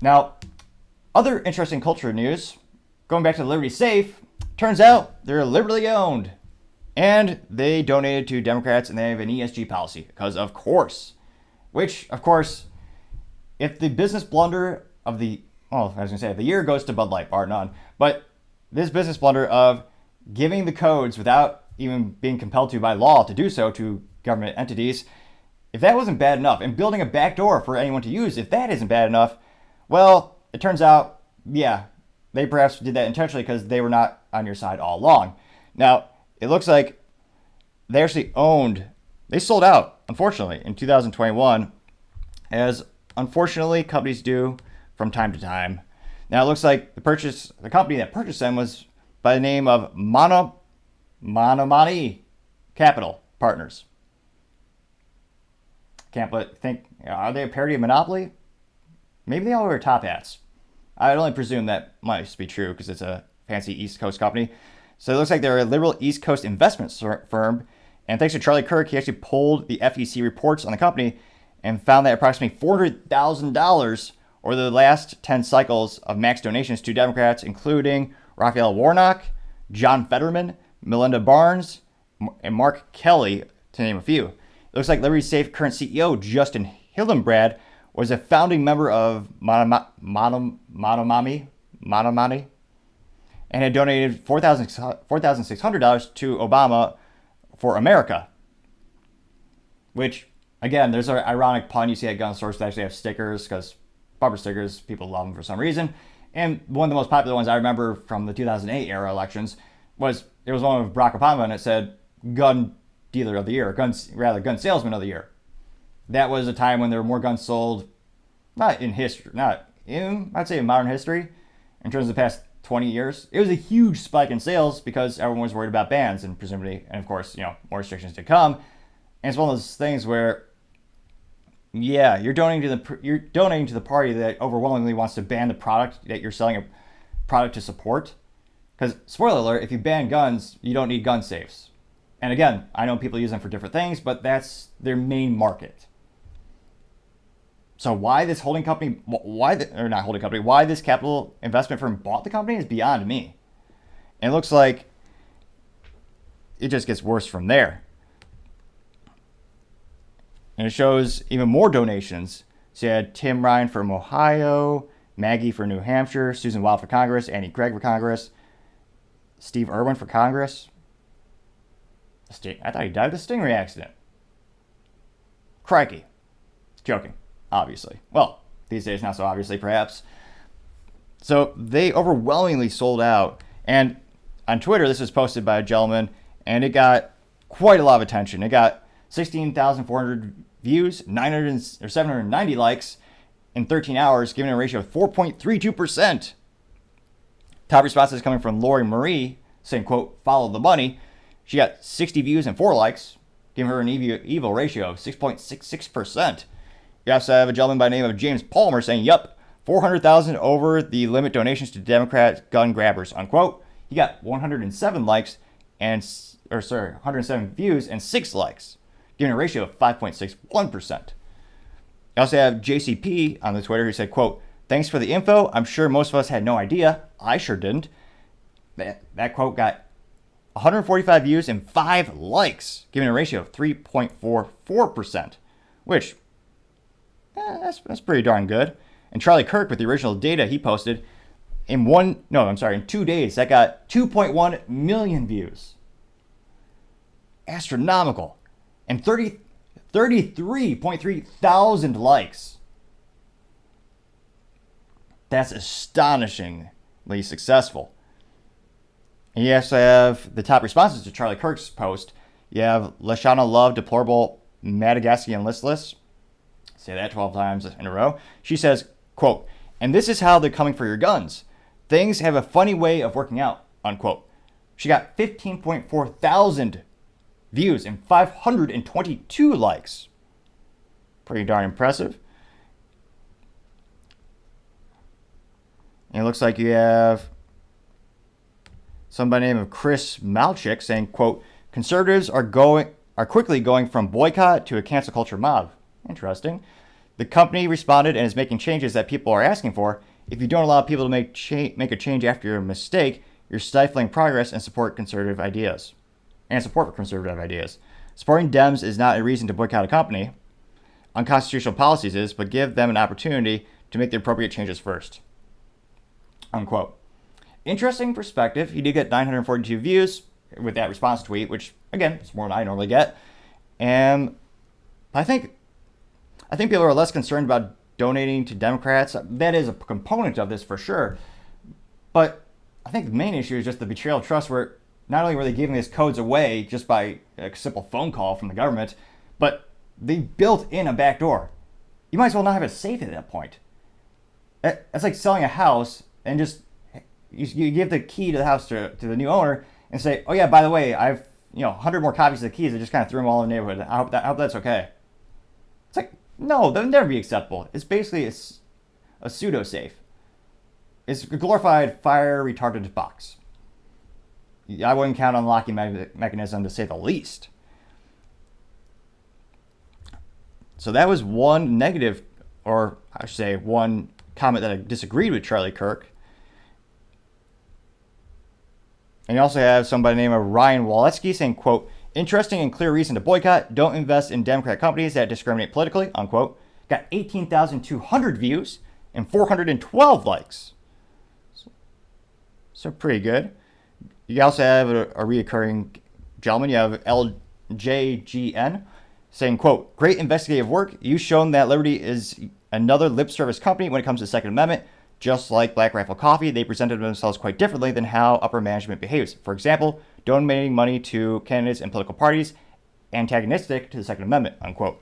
Now, other interesting culture news, going back to Liberty Safe, turns out they're liberally owned. And they donated to Democrats and they have an ESG policy, because of course. Which, of course, if the business blunder of the, well, I was going to say, the year goes to Bud Light, bar none. But this business blunder of giving the codes without even being compelled to by law to do so to government entities, if that wasn't bad enough, and building a backdoor for anyone to use, if that isn't bad enough, well, it turns out, yeah, they perhaps did that intentionally because they were not on your side all along. Now, it looks like they sold out, unfortunately, in 2021, as unfortunately companies do from time to time. Now, it looks like the company that purchased them was by the name of Monomani Capital Partners. Think, are they a parody of Monopoly? Maybe they all wear top hats. I'd only presume that must be true because it's a fancy East Coast company. So it looks like they're a liberal East Coast investment firm. And thanks to Charlie Kirk, he actually pulled the FEC reports on the company and found that approximately $400,000 over the last 10 cycles of max donations to Democrats, including Raphael Warnock, John Fetterman, Melinda Barnes, and Mark Kelly, to name a few. It looks like Liberty Safe current CEO Justin Hillenbrand was a founding member of Monomami and had donated $4,600 to Obama for America. Which, again, there's an ironic pun you see at gun stores that actually have stickers, because bumper stickers, people love them for some reason. And one of the most popular ones I remember from the 2008 era elections was, there was one with Barack Obama and it said gun dealer of the year, gun salesman of the year. That was a time when there were more guns sold, not in I'd say in modern history, in terms of the past 20 years. It was a huge spike in sales because everyone was worried about bans and presumably, and of course, more restrictions to come. And it's one of those things where, yeah, you're donating to the party that overwhelmingly wants to ban the product that you're selling a product to support. Because, spoiler alert, if you ban guns, you don't need gun safes. And again, I know people use them for different things, but that's their main market. So why this why this capital investment firm bought the company is beyond me. And it looks like it just gets worse from there. And it shows even more donations. So you had Tim Ryan from Ohio, Maggie for New Hampshire, Susan Wild for Congress, Annie Gregg for Congress, Steve Irwin for Congress. I thought he died of a Stingray accident. Crikey. Joking, obviously. Well, these days not so obviously, perhaps. So they overwhelmingly sold out. And on Twitter, this was posted by a gentleman, and it got quite a lot of attention. It got 16,400 views, 790 likes in 13 hours, giving it a ratio of 4.32%. Top responses coming from Lori Marie, saying, quote, follow the money. She got 60 views and 4 likes, giving her an evil ratio of 6.66%. You also have a gentleman by the name of James Palmer saying, yup, 400,000 over the limit donations to Democrat gun grabbers, unquote. He got 107 likes 107 views and 6 likes, giving a ratio of 5.61%. You also have JCP on the Twitter who said, quote, thanks for the info. I'm sure most of us had no idea. I sure didn't. That quote got 145 views and 5 likes, giving a ratio of 3.44%, which, that's pretty darn good. And Charlie Kirk, with the original data he posted, in 2 days, that got 2.1 million views. Astronomical. And 33.3 thousand likes. That's astonishingly successful. And you also have the top responses to Charlie Kirk's post. You have Lashana Love, deplorable, Madagascan listless. Say that 12 times in a row. She says, quote, and this is how they're coming for your guns. Things have a funny way of working out, unquote. She got 15.4 thousand views and 522 likes. Pretty darn impressive. And it looks like you have somebody named Chris Malchik saying, quote, conservatives are quickly going from boycott to a cancel culture mob. Interesting. The company responded and is making changes that people are asking for. If you don't allow people to make a change after your mistake, you're stifling progress and support for conservative ideas. Supporting Dems is not a reason to boycott a company. Unconstitutional policies is, but give them an opportunity to make the appropriate changes first. Unquote. Interesting perspective. He did get 942 views with that response tweet, which, again, is more than I normally get. And I think people are less concerned about donating to Democrats. That is a component of this for sure. But I think the main issue is just the betrayal of trust, where not only were they giving these codes away just by a simple phone call from the government, but they built in a back door. You might as well not have a safe at that point. That's like selling a house and just you give the key to the house to the new owner and say, oh yeah, by the way, I've 100 more copies of the keys. I just kind of threw them all in the neighborhood. I hope that's okay. It's like, no, that would never be acceptable. It's basically a pseudo safe. It's a glorified fire retardant box. I wouldn't count on locking mechanism, to say the least. So that was one negative, or I should say one comment that I disagreed with Charlie Kirk. And you also have somebody named Ryan Waletsky saying, quote, interesting and clear reason to boycott. Don't invest in Democrat companies that discriminate politically, unquote. Got 18,200 views and 412 likes. So pretty good. You also have a reoccurring gentleman. You have LJGN saying, quote, great investigative work. You've shown that Liberty is another lip service company when it comes to the Second Amendment. Just like Black Rifle Coffee, they presented themselves quite differently than how upper management behaves. For example, donating money to candidates and political parties, antagonistic to the Second Amendment, unquote.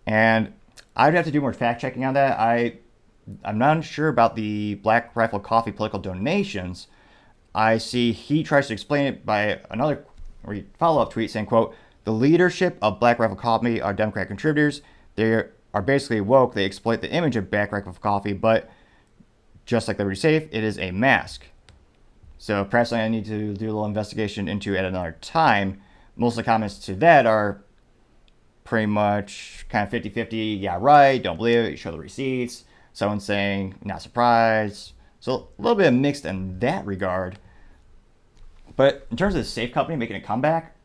And I'd have to do more fact checking on that. I'm not sure about the Black Rifle Coffee political donations. I see he tries to explain it by another follow-up tweet saying, quote, the leadership of Black Rifle Coffee are Democrat contributors. They are basically woke. They exploit the image of Black Rifle Coffee, but just like Liberty Safe, it is a mask. So perhaps I need to do a little investigation into it at another time. Most of the comments to that are pretty much kind of 50-50. Yeah, right. Don't believe it. You show the receipts. Someone saying, not surprised. So a little bit of mixed in that regard. But in terms of the safe company making a comeback,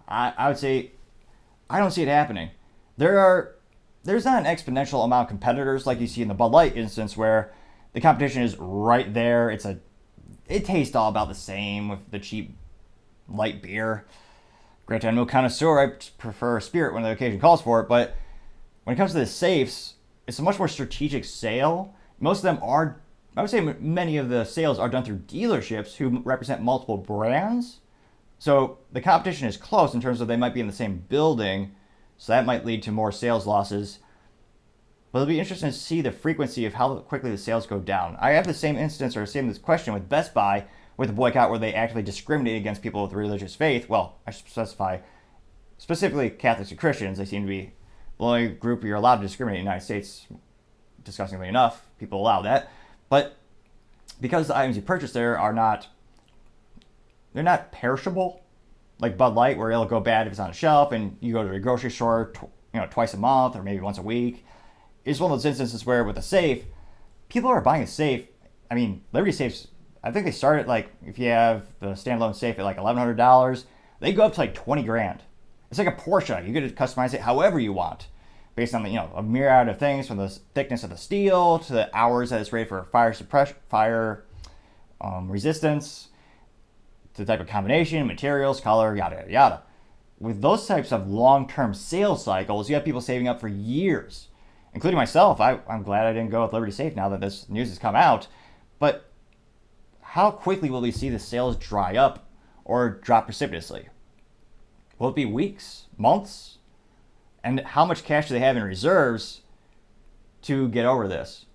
I would say I don't see it happening. There's not an exponential amount of competitors like you see in the Bud Light instance, where the competition is right there. It tastes all about the same with the cheap light beer. Granted, I'm no connoisseur. I prefer spirit when the occasion calls for it. But when it comes to the safes, it's a much more strategic sale. Most of them are, I would say many of the sales are done through dealerships who represent multiple brands. So the competition is close in terms of they might be in the same building. So that might lead to more sales losses. But it'll be interesting to see the frequency of how quickly the sales go down. I have the same instance or same question with Best Buy with the boycott, where they actively discriminate against people with religious faith. Well, I should specify specifically Catholics and Christians. They seem to be the only group you're allowed to discriminate in the United States. Disgustingly enough, people allow that. But because the items you purchase there they're not perishable, like Bud Light, where it'll go bad if it's on a shelf, and you go to the grocery store twice a month or maybe once a week. It's one of those instances where with a safe, people are buying a safe. I mean, Liberty Safes, I think they start at, like, if you have the standalone safe at like $1,100, they go up to like 20 grand. It's like a Porsche. You get to customize it however you want, based on the a myriad of things, from the thickness of the steel to the hours that it's rated for fire resistance, to the type of combination, materials, color, yada yada yada. With those types of long-term sales cycles, you have people saving up for years, including myself. I'm glad I didn't go with Liberty Safe now that this news has come out. But how quickly will we see the sales dry up or drop precipitously? Will it be weeks, months? And how much cash do they have in reserves to get over this?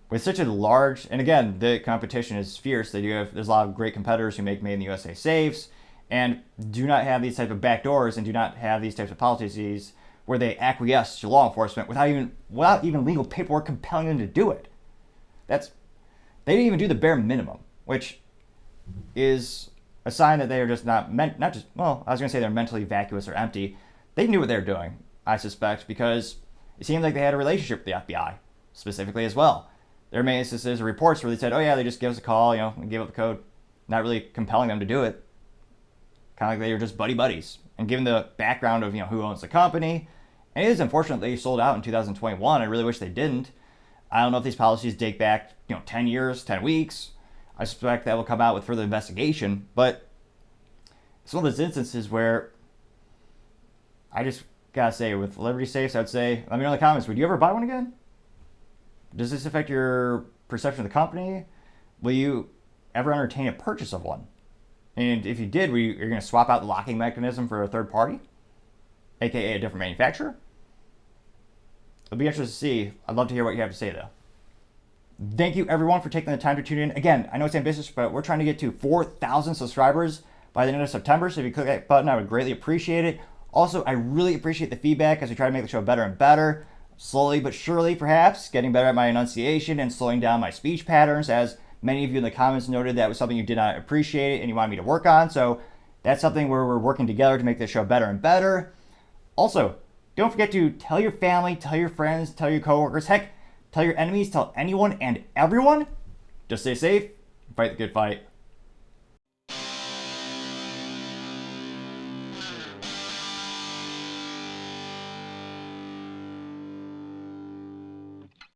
With such a large, and again, the competition is fierce. There's a lot of great competitors who make made in the USA safes and do not have these types of backdoors and do not have these types of policies where they acquiesce to law enforcement without even legal paperwork compelling them to do it. They didn't even do the bare minimum, which is a sign that they are just not meant, not just, well, I was going to say they're mentally vacuous or empty. They knew what they were doing, I suspect, because it seemed like they had a relationship with the FBI, specifically as well. There are many instances or reports where they said, oh yeah, they just give us a call, and gave up the code, not really compelling them to do it. Kind of like they were just buddies. And given the background of, who owns the company, and it is unfortunate they sold out in 2021. I really wish they didn't. I don't know if these policies date back, 10 years, 10 weeks. I suspect that will come out with further investigation, but it's one of those instances where I just gotta say, with Liberty Safes, I'd say, let me know in the comments, would you ever buy one again? Does this affect your perception of the company? Will you ever entertain a purchase of one? And if you did, you're going to swap out the locking mechanism for a third party, aka a different manufacturer? It'll be interesting to see. I'd love to hear what you have to say, though. Thank you, everyone, for taking the time to tune in. Again, I know it's ambitious, but we're trying to get to 4,000 subscribers by the end of September. So if you click that button, I would greatly appreciate it. Also, I really appreciate the feedback as we try to make the show better and better. Slowly but surely, perhaps, getting better at my enunciation and slowing down my speech patterns, as many of you in the comments noted that was something you did not appreciate and you wanted me to work on. So that's something where we're working together to make this show better and better. Also, don't forget to tell your family, tell your friends, tell your coworkers, heck, tell your enemies, tell anyone and everyone. Just stay safe, fight the good fight.